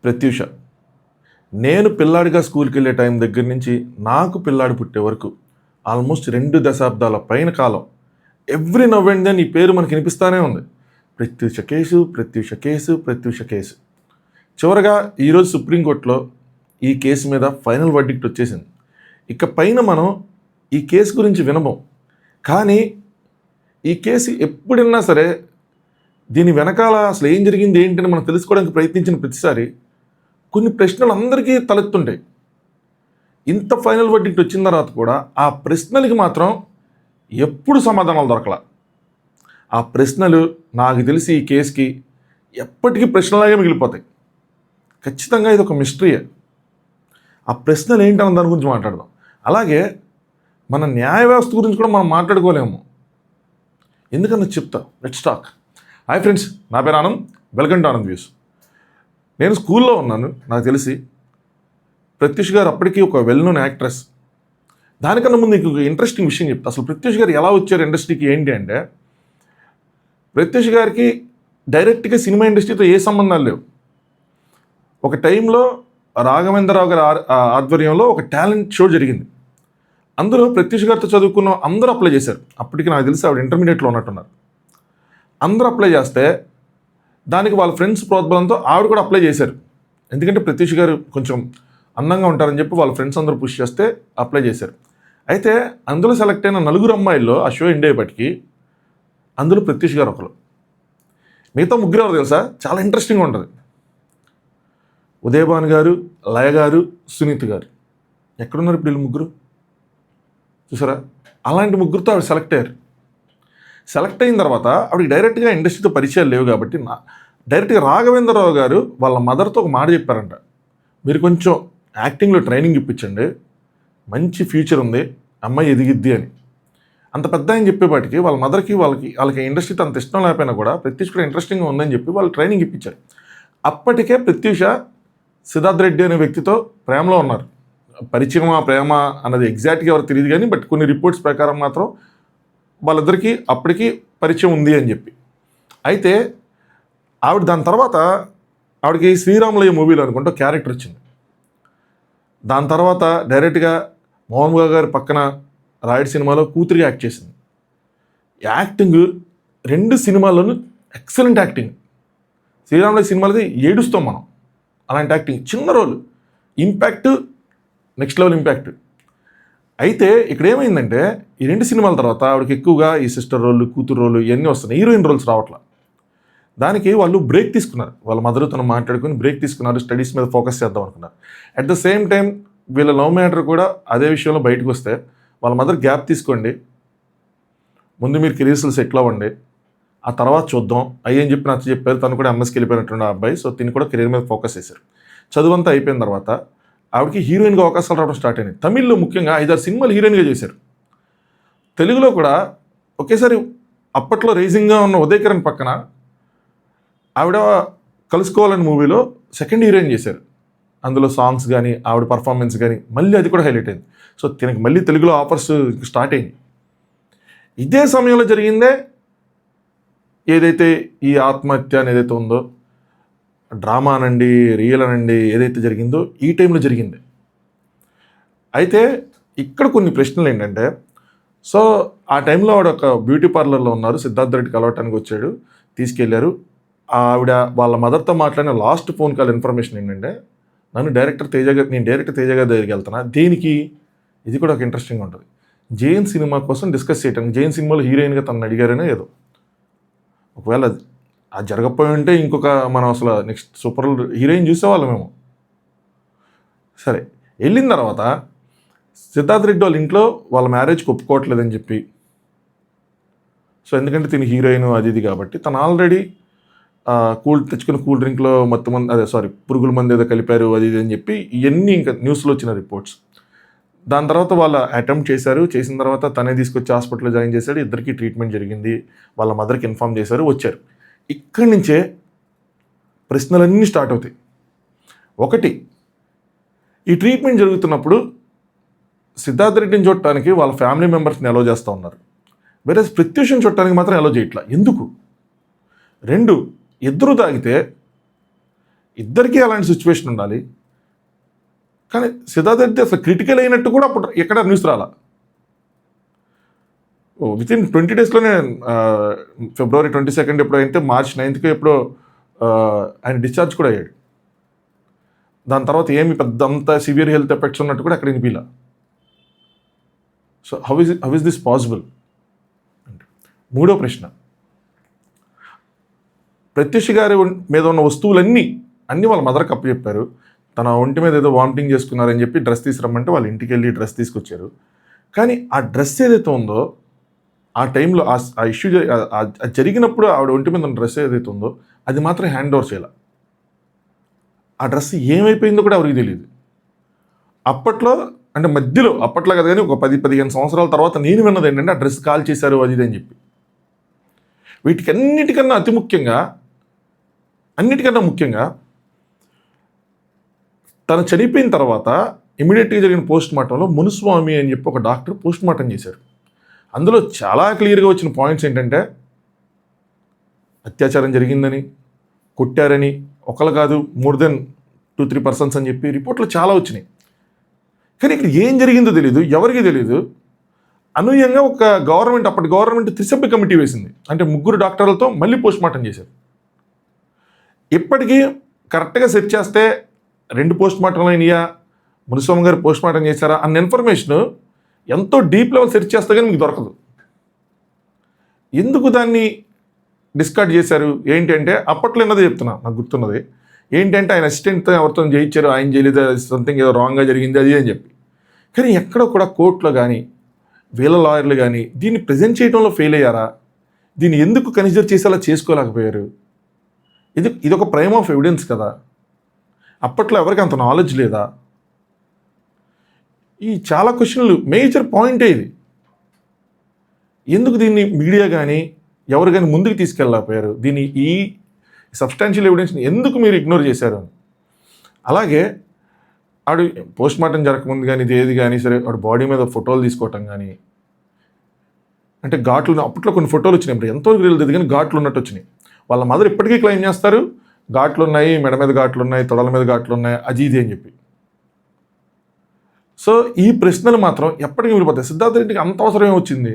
ప్రత్యూష. నేను పిల్లాడిగా స్కూల్కి వెళ్ళే టైం దగ్గర నుంచి నాకు పిల్లాడు పుట్టే వరకు ఆల్మోస్ట్ 2 దశాబ్దాల పైన కాలం ఎవ్రీ నవ్ అండ్ దెన్ ఈ పేరు మనకి వినిపిస్తూనే ఉంది. Pratyusha case, Pratyusha case, Pratyusha case. చివరగా ఈరోజు సుప్రీంకోర్టులో ఈ కేసు మీద ఫైనల్ వర్డిక్ట్ వచ్చేసింది. ఇక పైన మనం ఈ కేసు గురించి వినబోం. కానీ ఈ కేసు ఎప్పుడైనా సరే దీని వెనకాల అసలు ఏం జరిగింది ఏంటని మనం తెలుసుకోవడానికి ప్రయత్నించిన ప్రతిసారి కొన్ని ప్రశ్నలు అందరికీ తలెత్తుంటాయి. ఇంత ఫైనల్ వర్డిక్ట్ వచ్చిన తర్వాత కూడా ఆ ప్రశ్నలకి మాత్రం ఎప్పుడు సమాధానాలు దొరకలా. ఆ ప్రశ్నలు నాకు తెలిసి ఈ కేసుకి ఎప్పటికీ ప్రశ్నలాగే మిగిలిపోతాయి. ఖచ్చితంగా ఇది ఒక మిస్టరీయే. ఆ ప్రశ్నలు ఏంటన్న దాని గురించి మాట్లాడదాం. అలాగే మన న్యాయ వ్యవస్థ గురించి కూడా మనం మాట్లాడుకోలేము. ఎందుకన్నా చెప్తా. Let's talk. హాయ్ ఫ్రెండ్స్, నా పేరు Anand. Welcome to Anand views. నేను స్కూల్లో ఉన్నాను. నాకు తెలిసి ప్రత్యూష్ గారు అప్పటికీ ఒక వెల్ నోన్ యాక్ట్రెస్. దానికన్నా ముందు ఇంకొక ఇంట్రెస్టింగ్ విషయం చెప్తా. అసలు ప్రత్యూష్ గారు ఎలా వచ్చారు ఇండస్ట్రీకి ఏంటి అంటే, ప్రత్యూష్ గారికి డైరెక్ట్గా సినిమా ఇండస్ట్రీతో ఏ సంబంధాలు లేవు. ఒక టైంలో రాఘవేంద్రరావు గారి ఆధ్వర్యంలో ఒక టాలెంట్ షో జరిగింది. అందులో ప్రత్యూష్ గారితో చదువుకున్న అందరూ అప్లై చేశారు. అప్పటికి నాకు తెలిసి ఆవిడ ఇంటర్మీడియట్లో ఉన్నట్టున్నారు. అందరూ అప్లై చేస్తే దానికి వాళ్ళ ఫ్రెండ్స్ ప్రోద్బలంతో ఆవిడ కూడా అప్లై చేశారు. ఎందుకంటే ప్రత్యూష్ గారు కొంచెం అందంగా ఉంటారని చెప్పి వాళ్ళ ఫ్రెండ్స్ అందరూ పుష్ చేస్తే అప్లై చేశారు. అయితే అందులో సెలెక్ట్ అయిన 4 అమ్మాయిల్లో ఆ షో ఎండ్ అయ్యేపటికి అందులో ప్రత్యూష్ గారు ఒకరు. మిగతా 3 ఎవరు తెలుసా? చాలా ఇంట్రెస్టింగ్గా ఉంటుంది. ఉదయభాను గారు, లయ గారు, సునీత్ గారు. ఎక్కడున్నారు ఇప్పుడు వీళ్ళు 3? చూసారా? అలాంటి 3తో ఆవిడ సెలెక్ట్ అయ్యారు. సెలెక్ట్ అయిన తర్వాత ఆవిడకి డైరెక్ట్గా ఇండస్ట్రీతో పరిచయాలు లేవు కాబట్టి డైరెక్ట్గా రాఘవేంద్రరావు గారు వాళ్ళ మదర్తో ఒక మాట చెప్పారంట. మీరు కొంచెం యాక్టింగ్లో ట్రైనింగ్ ఇప్పించండి, మంచి ఫ్యూచర్ ఉంది, అమ్మాయి ఎదిగిద్ది అని. అంత పెద్ద ఆయన చెప్పేపాటికి వాళ్ళ మదర్కి వాళ్ళకి ఇండస్ట్రీతో అంత ఇష్టం లేకపోయినా కూడా ప్రత్యూష్ కూడా ఇంట్రెస్టింగ్గా ఉందని చెప్పి వాళ్ళు ట్రైనింగ్ ఇప్పించారు. అప్పటికే ప్రత్యూష సిద్ధార్థ్ రెడ్డి అనే వ్యక్తితో ప్రేమలో ఉన్నారు. పరిచయమా ప్రేమ అన్నది ఎగ్జాక్ట్గా ఎవరు తెలియదు కానీ బట్ కొన్ని రిపోర్ట్స్ ప్రకారం మాత్రం వాళ్ళిద్దరికీ అప్పటికి పరిచయం ఉంది అని చెప్పి. అయితే ఆవిడ దాని తర్వాత ఆవిడకి శ్రీరాములయ్య మూవీలో అనుకుంటా క్యారెక్టర్ వచ్చింది. దాని తర్వాత డైరెక్ట్గా మోహన్ బాబు గారి పక్కన రాయుడు సినిమాలో కూతురిగా యాక్ట్ చేసింది. యాక్టింగ్ 2 సినిమాల్లోనూ ఎక్సలెంట్ యాక్టింగ్. శ్రీరాములయ్య సినిమాలది ఏడుస్తాం మనం. అలాంటి యాక్టింగ్, చిన్న role, impact next level impact. అయితే ఇక్కడ ఏమైందంటే ఈ 2 సినిమాల తర్వాత ఆవిడకి ఎక్కువగా ఈ సిస్టర్ రోళ్ళు, కూతురు రోళ్ళు ఇవన్నీ వస్తున్నాయి. హీరోయిన్ రోల్స్ రావట్లా. దానికి వాళ్ళు బ్రేక్ తీసుకున్నారు. వాళ్ళ మదర్తో మాట్లాడుకుని బ్రేక్ తీసుకున్నారు. స్టడీస్ మీద ఫోకస్ చేద్దాం అనుకున్నారు. అట్ ద సేమ్ టైం వీళ్ళ లవ్ మ్యాటర్ కూడా అదే విషయంలో బయటకు వస్తే వాళ్ళ మదర్ గ్యాప్ తీసుకోండి, ముందు మీరు కెరీర్స్లో సెటిల్ అవ్వండి, ఆ తర్వాత చూద్దాం అయ్యని చెప్పి నచ్చ చెప్పారు. తను కూడా ఎంఎస్కి వెళ్ళిపోయినట్టు అబ్బాయి. సో తిని కూడా కెరీర్ మీద ఫోకస్ చేశారు. చదువంతా అయిపోయిన తర్వాత ఆవిడకి హీరోయిన్గా అవకాశాలు రావడం స్టార్ట్ అయినాయి. తమిళ్లో ముఖ్యంగా 5-6 సినిమాలు హీరోయిన్గా చేశారు. తెలుగులో కూడా ఒకేసారి అప్పట్లో రైజింగ్గా ఉన్న ఉదయకిరణ్ పక్కన ఆవిడ కలుసుకోవాలని మూవీలో సెకండ్ హీరోయిన్ చేశారు. అందులో సాంగ్స్ కానీ ఆవిడ పర్ఫార్మెన్స్ కానీ మళ్ళీ అది కూడా హైలైట్ అయింది. సో తినకి మళ్ళీ తెలుగులో ఆఫర్స్ స్టార్ట్ అయింది. ఇదే సమయంలో జరిగిందే ఏదైతే ఈ ఆత్మహత్య అని ఏదైతే ఉందో, డ్రామా అనండి, రియల్ అనండి, ఏదైతే జరిగిందో ఈ టైంలో జరిగింది. అయితే ఇక్కడ కొన్ని ప్రశ్నలు ఏంటంటే, సో ఆ టైంలో ఆవిడ ఒక బ్యూటీ పార్లర్లో ఉన్నారు. సిద్ధార్థ్ రెడ్డి కలవటానికి వచ్చాడు, తీసుకెళ్లారు. ఆవిడ వాళ్ళ మదర్తో మాట్లాడిన లాస్ట్ ఫోన్ కాల్ ఇన్ఫర్మేషన్ ఏంటంటే, నేను డైరెక్టర్ తేజ గారి దగ్గరికి వెళ్తున్నా. దేనికి? ఇది కూడా ఒక ఇంట్రెస్టింగ్ ఉంటుంది. జైన్ సినిమా కోసం డిస్కస్ చేయటానికి. జైన్ సినిమాలో హీరోయిన్గా తనను అడిగారనే ఏదో. ఒకవేళ అది జరగకపోయి ఉంటే ఇంకొక మనం అసలు నెక్స్ట్ సూపర్ హీరోయిన్ చూసేవాళ్ళం మేము. సరే, వెళ్ళిన తర్వాత సిద్ధార్థ్ రెడ్డి వాళ్ళ ఇంట్లో వాళ్ళ మ్యారేజ్కి ఒప్పుకోవట్లేదని చెప్పి, సో ఎందుకంటే తిని హీరోయిన్ అది ఇది కాబట్టి తను ఆల్రెడీ తెచ్చుకున్న కూల్ డ్రింక్లో పురుగుల మంది ఏదో కలిపారు అది ఇది అని చెప్పి ఇవన్నీ ఇంకా న్యూస్లో వచ్చిన రిపోర్ట్స్. దాని తర్వాత వాళ్ళు అటెంప్ట్ చేశారు. చేసిన తర్వాత తనే తీసుకొచ్చి హాస్పిటల్లో జాయిన్ చేశాడు. ఇద్దరికి ట్రీట్మెంట్ జరిగింది. వాళ్ళ మదర్కి ఇన్ఫామ్ చేశారు, వచ్చారు. ఇక్కడి నుంచే ప్రశ్నలన్నీ స్టార్ట్ అవుతాయి. ఒకటి, ఈ ట్రీట్మెంట్ జరుగుతున్నప్పుడు సిద్ధార్థ్ రెడ్డిని చూడటానికి వాళ్ళ ఫ్యామిలీ మెంబర్స్ని అలో చేస్తూ ఉన్నారు. వేరే ప్రత్యూషను చూడటానికి మాత్రం అలో చేయట్లా. ఎందుకు? 2, ఇద్దరు తాగితే ఇద్దరికీ అలాంటి సిచ్యువేషన్ ఉండాలి. కానీ సిద్ధార్థ రెడ్డి అసలు క్రిటికల్ అయినట్టు కూడా అప్పుడు ఎక్కడ న్యూస్ రాలా. వితిన్ 20 డేస్లోనే ఫిబ్రవరి 22 ఎప్పుడో అయితే మార్చ్ 9కి ఎప్పుడో ఆయన డిశ్చార్జ్ కూడా అయ్యాడు. దాని తర్వాత ఏమి పెద్ద అంత సివియర్ హెల్త్ ఎఫెక్ట్స్ ఉన్నట్టు కూడా అక్కడ వినిపిలా. So how is this possible? మూడో ప్రశ్న, ప్రత్యూష్ గారి మీద ఉన్న వస్తువులన్నీ వాళ్ళ మదర్కి అప్పచెప్పారు. తన ఒంటి మీద ఏదో వామిటింగ్ చేసుకున్నారని చెప్పి డ్రెస్ తీసుకురమ్మంటే వాళ్ళ ఇంటికి వెళ్ళి డ్రెస్ తీసుకొచ్చారు. కానీ ఆ డ్రెస్ ఏదైతే ఉందో ఆ టైంలో ఆ ఇష్యూ జరిగినప్పుడు ఆవిడ ఒంటి మీద ఉన్న డ్రెస్ ఏదైతే ఉందో అది మాత్రం హ్యాండ్ ఓవర్ చేయాలి. ఆ డ్రెస్ ఏమైపోయిందో కూడా ఎవరికి తెలియదు. అప్పట్లో అంటే మధ్యలో అప్పట్లో కదా, కానీ ఒక 10-15 సంవత్సరాల తర్వాత నేను విన్నది ఏంటంటే ఆ డ్రెస్ కాల్ చేశారు అది అని చెప్పి. వీటికి అన్నిటికన్నా ముఖ్యంగా తను చనిపోయిన తర్వాత ఇమీడియట్గా జరిగిన పోస్ట్ మార్టంలో మునుస్వామి అని చెప్పి ఒక డాక్టర్ పోస్ట్ మార్టం చేశారు. అందులో చాలా క్లియర్గా వచ్చిన పాయింట్స్ ఏంటంటే అత్యాచారం జరిగిందని, కొట్టారని, ఒకరు కాదు మోర్ దెన్ 2-3 పర్సన్స్ అని చెప్పి రిపోర్ట్లు చాలా వచ్చినాయి. కానీ ఇక్కడ ఏం జరిగిందో తెలియదు, ఎవరికి తెలియదు. అనూహ్యంగా అప్పటి గవర్నమెంట్ 3 సభ్య కమిటీ వేసింది. అంటే 3 డాక్టర్లతో మళ్ళీ పోస్ట్ మార్టం చేశారు. ఇప్పటికీ కరెక్ట్గా సెర్చ్ చేస్తే 2 పోస్ట్ మార్టంలు అయినాయా, మునుస్వామి గారు పోస్ట్ మార్టం చేశారా అన్న ఇన్ఫర్మేషన్ ఎంతో డీప్ లెవెల్ సెర్చ్ చేస్తే కానీ మీకు దొరకదు. ఎందుకు దాన్ని డిస్కార్డ్ చేశారు ఏంటి అంటే, అప్పట్లో ఉన్నదే చెప్తున్నా, నాకు గుర్తున్నది ఏంటంటే ఆయన అసిస్టెంట్తో ఎవరితో చేయించారు, ఆయన చేయలేదు, సంథింగ్ ఏదో రాంగ్గా జరిగింది అది అని చెప్పి. కానీ ఎక్కడ కూడా కోర్టులో కానీ వీళ్ళ లాయర్లు కానీ దీన్ని ప్రజెంట్ చేయడంలో ఫెయిల్ అయ్యారా? దీన్ని ఎందుకు కన్సిడర్ చేసేలా చేసుకోలేకపోయారు? ఇదొక ప్రైమ్ ఆఫ్ ఎవిడెన్స్ కదా. అప్పట్లో ఎవరికి అంత నాలెడ్జ్ లేదా? ఈ చాలా క్వశ్చన్లు మేజర్ పాయింటే ఇది. ఎందుకు దీన్ని మీడియా కానీ ఎవరు కానీ ముందుకు తీసుకెళ్ళలేకపోయారు? దీన్ని ఈ సబ్స్టాన్షియల్ ఎవిడెన్స్ని ఎందుకు మీరు ఇగ్నోర్ చేశారు? అలాగే ఆడు పోస్ట్ మార్టం జరగకముందు కానీ ఇది ఏది కానీ సరే వాడు బాడీ మీద ఫోటోలు తీసుకోవటం కానీ, అంటే ఘాట్లు అప్పట్లో కొన్ని ఫోటోలు వచ్చినాయి, ఇప్పుడు ఎంతో తెలియదు కానీ ఘాట్లు ఉన్నట్టు వచ్చినాయి. వాళ్ళ మదర్ ఇప్పటికీ క్లెయిమ్ చేస్తారు ఘాట్లు ఉన్నాయి, మెడ మీద ఘాట్లు ఉన్నాయి, తొడల మీద ఘాట్లు ఉన్నాయి, అది ఇది అని చెప్పి. సో ఈ ప్రశ్నలు మాత్రం ఎప్పటికీ మిగిలిపోతాయి. సిద్ధార్థ రెడ్డికి అంత అవసరమే వచ్చింది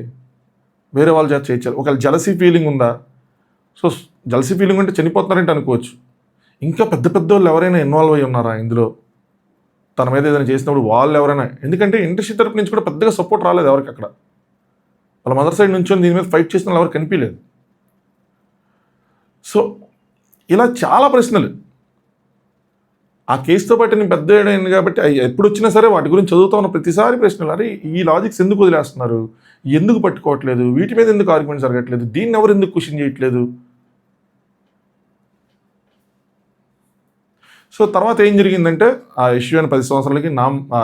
వేరే వాళ్ళ చేత చేయించాలి. ఒకవేళ జలసీ ఫీలింగ్ ఉందా? సో జలసీ ఫీలింగ్ అంటే చనిపోతున్నారంటే అనుకోవచ్చు. ఇంకా పెద్ద వాళ్ళు ఎవరైనా ఇన్వాల్వ్ అయ్యి ఉన్నారా ఇందులో? తన మీద ఏదైనా చేసినప్పుడు వాళ్ళు ఎవరైనా, ఎందుకంటే ఇండస్ట్రీ తరపు నుంచి కూడా పెద్దగా సపోర్ట్ రాలేదు ఎవరికి అక్కడ. వాళ్ళ మదర్ సైడ్ నుంచి దీని మీద ఫైట్ చేసిన ఎవరికి కనిపించలేదు. సో ఇలా చాలా ప్రశ్నలు. ఆ కేసుతో పాటు నేను పెద్ద అయింది కాబట్టి ఎప్పుడు వచ్చినా సరే వాటి గురించి చదువుతా ఉన్న ప్రతిసారి ప్రశ్నలు. అరే ఈ లాజిక్స్ ఎందుకు వదిలేస్తున్నారు, ఎందుకు పట్టుకోవట్లేదు, వీటి మీద ఎందుకు ఆర్గ్యుమెంట్ జరగట్లేదు, దీన్ని ఎవరు ఎందుకు క్వశ్చన్ చేయట్లేదు? సో తర్వాత ఏం జరిగిందంటే ఆ ఇష్యూ అయిన 10 సంవత్సరాలకి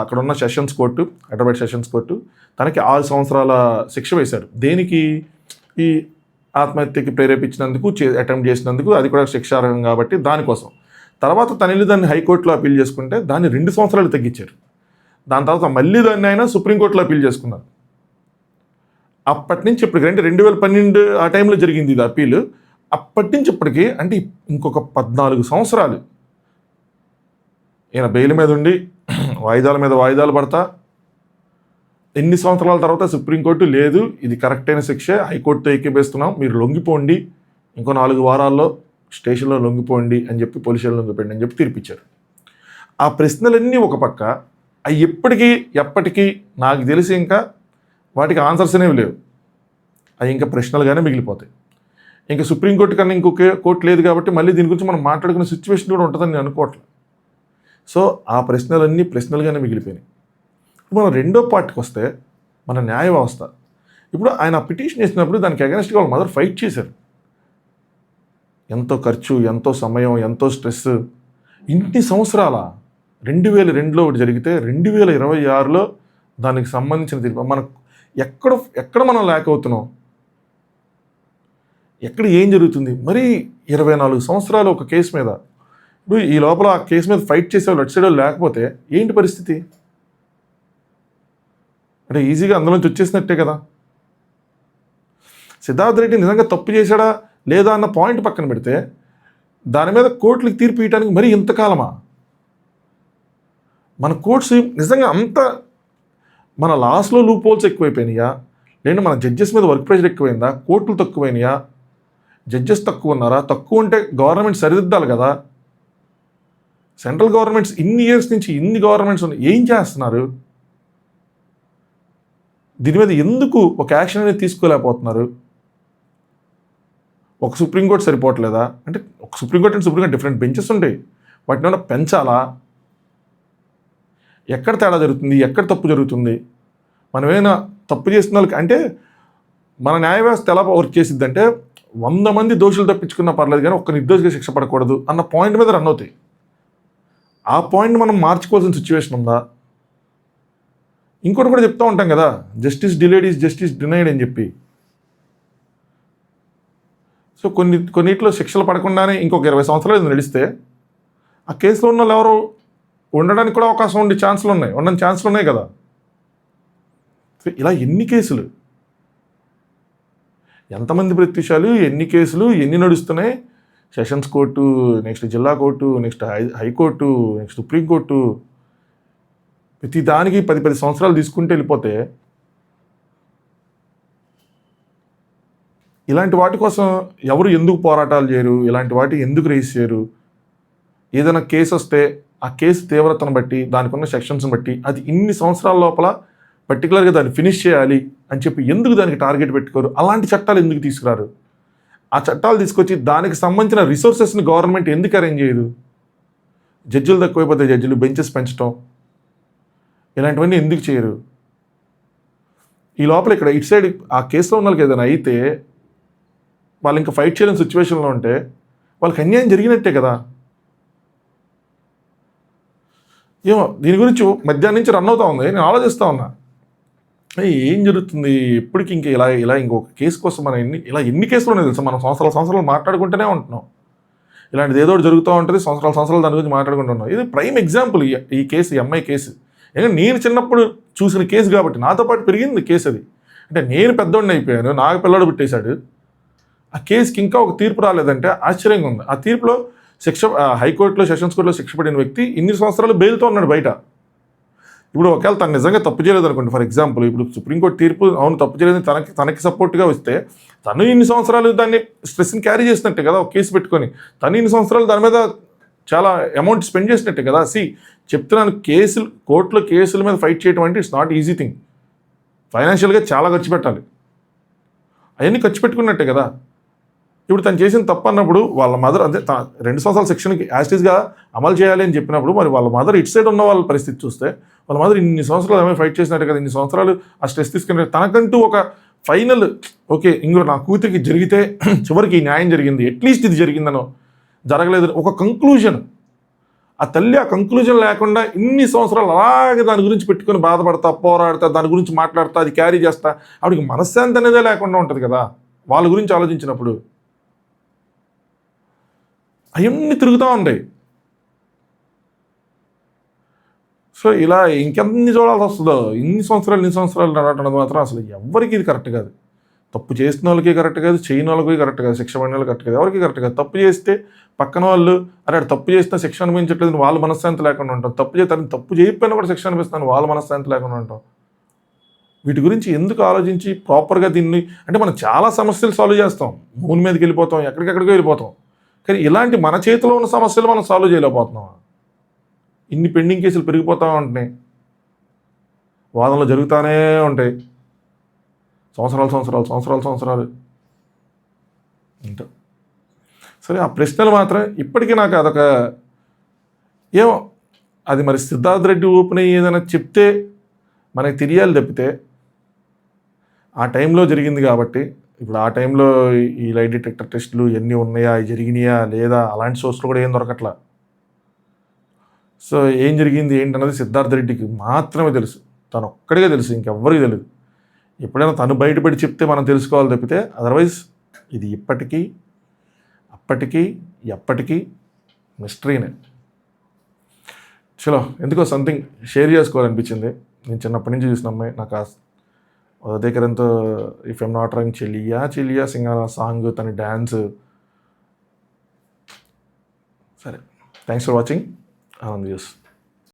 అక్కడ ఉన్న sessions court, Hyderabad sessions court తనకి 6 సంవత్సరాల శిక్ష వేశారు. దేనికి? ఈ ఆత్మహత్యకి ప్రేరేపించినందుకు, అటెంప్ట్ చేసినందుకు, అది కూడా శిక్షార్హం కాబట్టి దానికోసం. తర్వాత తన దాన్ని హైకోర్టులో అప్పీల్ చేసుకుంటే దాన్ని 2 సంవత్సరాలు తగ్గించారు. దాని తర్వాత మళ్ళీ దాన్ని ఆయన సుప్రీంకోర్టులో అప్పీల్ చేసుకున్నారు. అప్పటి నుంచి ఇప్పటికి అంటే 2012 ఆ టైంలో జరిగింది ఇది అప్పీల్. అప్పటి నుంచి ఇప్పటికి అంటే ఇంకొక 14 సంవత్సరాలు ఈయన బెయిల్ మీద ఉండి వాయిదాల మీద వాయిదాలు పడతా, ఎన్ని సంవత్సరాల తర్వాత సుప్రీంకోర్టు లేదు ఇది కరెక్ట్ అయిన శిక్ష, హైకోర్టుతో ఏకీభవిస్తున్నాం, మీరు లొంగిపోండి, ఇంకో 4 వారాల్లో స్టేషన్లో లొంగిపోండి అని చెప్పి పోలీసులు లొంగిపోండి అని చెప్పి తీర్పిచ్చారు. ఆ ప్రశ్నలన్నీ ఒక పక్క, అవి ఎప్పటికీ నాకు తెలిసి ఇంకా వాటికి ఆన్సర్స్ అనేవి లేవు. అవి ఇంకా ప్రశ్నలుగానే మిగిలిపోతాయి. ఇంకా సుప్రీంకోర్టు కన్నా ఇంకొక కోర్టు లేదు కాబట్టి మళ్ళీ దీని గురించి మనం మాట్లాడుకునే సిచ్యువేషన్ కూడా ఉంటుందని నేను అనుకోవట్లేదు. సో ఆ ప్రశ్నలన్నీ ప్రశ్నలుగానే మిగిలిపోయినాయి. మనం రెండో పార్ట్కి వస్తే మన న్యాయ వ్యవస్థ. ఇప్పుడు ఆయన పిటిషన్ వేసినప్పుడు దానికి అగెన్స్ట్గా వాళ్ళ మదర్ ఫైట్ చేశారు. ఎంతో ఖర్చు, ఎంతో సమయం, ఎంతో స్ట్రెస్, ఇన్ని సంవత్సరాల 2002లో ఒకటి జరిగితే 2026లో దానికి సంబంధించిన తీర్పు. మనకు ఎక్కడ మనం ల్యాక్ అవుతున్నాం, ఎక్కడ ఏం జరుగుతుంది? మరి 24 సంవత్సరాలు ఒక కేసు మీద. ఇప్పుడు ఈ లోపల ఆ కేసు మీద ఫైట్ చేసేవాళ్ళు అటు సైడ్ లేకపోతే ఏంటి పరిస్థితి? అంటే ఈజీగా అందులోంచి వచ్చేసినట్టే కదా. సిద్ధార్థ రెడ్డి నిజంగా తప్పు చేశాడా లేదా అన్న పాయింట్ పక్కన పెడితే దాని మీద కోర్టులకు తీర్పు ఇవ్వడానికి మరీ ఇంతకాలమా? మన కోర్ట్స్ నిజంగా అంత మన లాస్లో లూప్ హోల్స్ ఎక్కువైపోయినాయా, లేదంటే మన జడ్జెస్ మీద వర్క్ ప్రెషర్ ఎక్కువైందా, కోర్టులు తక్కువైనాయా, జడ్జెస్ తక్కువ ఉన్నారా? తక్కువ ఉంటే గవర్నమెంట్ సరిదిద్దాలి కదా. సెంట్రల్ గవర్నమెంట్స్ ఇన్ని ఇయర్స్ నుంచి ఇన్ని గవర్నమెంట్స్ ఉన్నాయి, ఏం చేస్తున్నారు? దీని మీద ఎందుకు ఒక యాక్షన్ అనేది తీసుకోలేకపోతున్నారు? ఒక సుప్రీంకోర్టు సరిపోవట్లేదా? అంటే ఒక supreme court and supreme court different benches ఉంటాయి, వాటిని ఏమైనా పెంచాలా? ఎక్కడ తేడా జరుగుతుంది, ఎక్కడ తప్పు జరుగుతుంది? మనం ఏమైనా తప్పు చేసిన వాళ్ళకి అంటే మన న్యాయ వ్యవస్థ ఎలా వర్క్ చేసిద్దంటే 100 మంది దోషులు తప్పించుకున్నా పర్లేదు కానీ ఒక్క నిర్దోషిగా శిక్ష పడకూడదు అన్న పాయింట్ మీద రన్ అవుతాయి. ఆ పాయింట్ మనం మార్చుకోవాల్సిన సిచ్యువేషన్ ఉందా? ఇంకోటి కూడా చెప్తూ ఉంటాం కదా, justice delayed is justice denied అని చెప్పి. సో కొన్నిట్లో శిక్షలు పడకుండానే ఇంకొక 20 సంవత్సరాలు నడిస్తే ఆ కేసులో ఉన్న వాళ్ళు ఎవరు ఉండడానికి కూడా అవకాశం ఉండే ఛాన్సులు ఉన్నాయి, ఉండని ఛాన్సులు ఉన్నాయి కదా. సో ఇలా ఎన్ని కేసులు, ఎంతమంది ప్రత్యక్షాలు, ఎన్ని కేసులు, ఎన్ని నడుస్తున్నాయి? సెషన్స్ కోర్టు, నెక్స్ట్ జిల్లా court, next high court, next supreme court, ప్రతి దానికి 10 సంవత్సరాలు తీసుకుంటూ వెళ్ళిపోతే ఇలాంటి వాటి కోసం ఎవరు ఎందుకు పోరాటాలు చేయరు? ఇలాంటి వాటి ఎందుకు రేస్ చేయరు? ఏదైనా కేసు వస్తే ఆ కేసు తీవ్రతను బట్టి, దానికి ఉన్న సెక్షన్స్ని బట్టి అది ఇన్ని సంవత్సరాల లోపల పర్టికులర్గా దాన్ని ఫినిష్ చేయాలి అని చెప్పి ఎందుకు దానికి టార్గెట్ పెట్టుకోరు? అలాంటి చట్టాలు ఎందుకు తీసుకురారు? ఆ చట్టాలు తీసుకొచ్చి దానికి సంబంధించిన రిసోర్సెస్ని గవర్నమెంట్ ఎందుకు అరేంజ్ చేయదు? జడ్జిలు తక్కువైపోతే జడ్జిలు బెంచెస్ పెంచడం, ఇలాంటివన్నీ ఎందుకు చేయరు? ఈ లోపల ఇక్కడ ఇటు సైడ్ ఆ కేసులో ఉన్న వాళ్ళకి ఏదైనా అయితే వాళ్ళు ఇంకా ఫైట్ చేయలేని సిచ్యువేషన్లో ఉంటే వాళ్ళకి అన్యాయం జరిగినట్టే కదా. ఏమో దీని గురించి మధ్యాహ్నం నుంచి రన్ అవుతా ఉంది, నేను ఆలోచిస్తూ ఉన్నా ఏం జరుగుతుంది ఎప్పటికి. ఇంకా ఇలా ఇంకొక కేసు కోసం మనం ఎన్ని కేసులు ఉన్నాయి తెలుసా? మనం సంవత్సరాలు మాట్లాడుకుంటూనే ఉంటున్నాం. ఇలాంటిది ఏదో జరుగుతూ ఉంటుంది, సంవత్సరాలు దాని గురించి మాట్లాడుకుంటున్నాం. ఇది ప్రైమ్ ఎగ్జాంపుల్ ఈ కేసు, ఈ అమ్మాయి కేసు. ఎందుకంటే నేను చిన్నప్పుడు చూసిన కేసు కాబట్టి నాతో పాటు పెరిగింది కేసు అది. అంటే నేను పెద్దోడిని అయిపోయాను, నాకు పిల్లడు పుట్టేశాడు. ఆ కేసుకి ఇంకా ఒక తీర్పు రాలేదంటే ఆశ్చర్యంగా ఉంది. ఆ తీర్పులో హైకోర్టులో, సెషన్స్ కోర్టులో శిక్ష పడిన వ్యక్తి ఇన్ని సంవత్సరాలు బెయిల్తో ఉన్నాడు బయట. ఇప్పుడు ఒకవేళ తను నిజంగా తప్పు చేయలేదు అనుకోండి, ఫర్ ఎగ్జాంపుల్ ఇప్పుడు సుప్రీంకోర్టు తీర్పు అవును తప్పు చేయలేదు తనకి సపోర్ట్గా వస్తే తను ఇన్ని సంవత్సరాలు దాన్ని స్ట్రెస్ని క్యారీ చేసినట్టే కదా. ఒక కేసు పెట్టుకొని తను ఇన్ని సంవత్సరాలు దాని మీద చాలా అమౌంట్ స్పెండ్ చేసినట్టే కదా. చెప్తున్నాను, కోర్టులో కేసుల మీద ఫైట్ చేయడం అంటే ఇట్స్ నాట్ ఈజీ థింగ్. ఫైనాన్షియల్గా చాలా ఖర్చు పెట్టాలి, అవన్నీ ఖర్చు పెట్టుకున్నట్టే కదా. ఇప్పుడు తను చేసిన తప్పు అన్నప్పుడు వాళ్ళ మదర్ అదే 2 సంవత్సరాల శిక్షణకి యాస్టీస్గా అమలు చేయాలి అని చెప్పినప్పుడు మరి వాళ్ళ మదర్ ఇటు సైడ్ ఉన్న వాళ్ళ పరిస్థితి చూస్తే వాళ్ళ మదర్ ఇన్ని సంవత్సరాలు ఏమైనా ఫైట్ చేసినట్టు కదా, ఇన్ని సంవత్సరాలు ఆ స్ట్రెస్ తీసుకుని తనకంటూ ఒక ఫైనల్ ఓకే ఇంకో నా కూతురికి జరిగితే చివరికి ఈ న్యాయం జరిగింది, అట్లీస్ట్ ఇది జరిగిందనో జరగలేదు ఒక కంక్లూజన్. ఆ తల్లి ఆ కంక్లూజన్ లేకుండా ఇన్ని సంవత్సరాలు అలాగే దాని గురించి పెట్టుకొని బాధపడతా, పోరాడతా, దాని గురించి మాట్లాడతా, అది క్యారీ చేస్తా, ఆవిడకి మనశ్శాంతి అనేదే లేకుండా ఉంటుంది కదా వాళ్ళ గురించి ఆలోచించినప్పుడు. అవన్నీ తిరుగుతూ ఉంటాయి. సో ఇలా ఇంకెన్ని చూడాల్సి వస్తుందో, ఇన్ని సంవత్సరాలు నడటం మాత్రం అసలు ఎవరికి ఇది కరెక్ట్ కాదు. తప్పు చేసిన వాళ్ళకి కరెక్ట్ కాదు, చేయని వాళ్ళకి కరెక్ట్ కాదు, శిక్ష పడిన వాళ్ళకి కరెక్ట్ కాదు, ఎవరికి కరెక్ట్ కాదు. తప్పు చేస్తే పక్కన వాళ్ళు అరే తప్పు చేస్తే శిక్ష అనిపించట్లేదు వాళ్ళ మనశ్శాంతి లేకుండా ఉంటాం, తప్పు చేయకపోయినా కూడా శిక్ష అనిపిస్తాను వాళ్ళ మనశ్శాంతి లేకుండా ఉంటాం. వీటి గురించి ఎందుకు ఆలోచించి ప్రాపర్గా దీన్ని అంటే మనం చాలా సమస్యలు సాల్వ్ చేస్తాం, మూన్ మీదకి వెళ్ళిపోతాం, ఎక్కడికెక్కడికో వెళ్ళిపోతాం. కానీ ఇలాంటి మన చేతిలో ఉన్న సమస్యలు మనం సాల్వ్ చేయలేకపోతున్నాం. ఇన్ని పెండింగ్ కేసులు పెరిగిపోతూ ఉంటున్నాయి, వాదనలు జరుగుతూనే ఉంటాయి, సంవత్సరాలు ఉంటాయి. సరే ఆ ప్రశ్నలు మాత్రం ఇప్పటికీ నాకు అదొక ఏమో అది మరి సిద్ధార్థ రెడ్డి ఓపెన్ అయ్యి ఏదైనా చెప్తే మనకి తెలియాలి తప్పితే ఆ టైంలో జరిగింది కాబట్టి ఇప్పుడు ఆ టైంలో ఈ లై డిటెక్టర్ టెస్టులు ఎన్ని ఉన్నాయా, జరిగినాయా లేదా అలాంటి సోర్స్లు కూడా ఏం దొరకట్లా. సో ఏం జరిగింది ఏంటన్నది సిద్ధార్థ రెడ్డికి మాత్రమే తెలుసు, తను ఒక్కడిగా తెలుసు, ఇంకెవ్వరికి తెలియదు. ఎప్పుడైనా తను బయటపడి చెప్తే మనం తెలుసుకోవాలి తప్పితే అదర్వైజ్ ఇది అప్పటికీ ఎప్పటికీ మిస్టరీనే. చలో ఎందుకో సంథింగ్ షేర్ చేసుకోవాలనిపించింది. నేను చిన్నప్పటి నుంచి చూసిన అమ్మాయి, నాకు ఆ దగ్గరంతో if M not wrong Cheliya singer song, తన డ్యాన్స్ సరే, thanks for watching Anand views.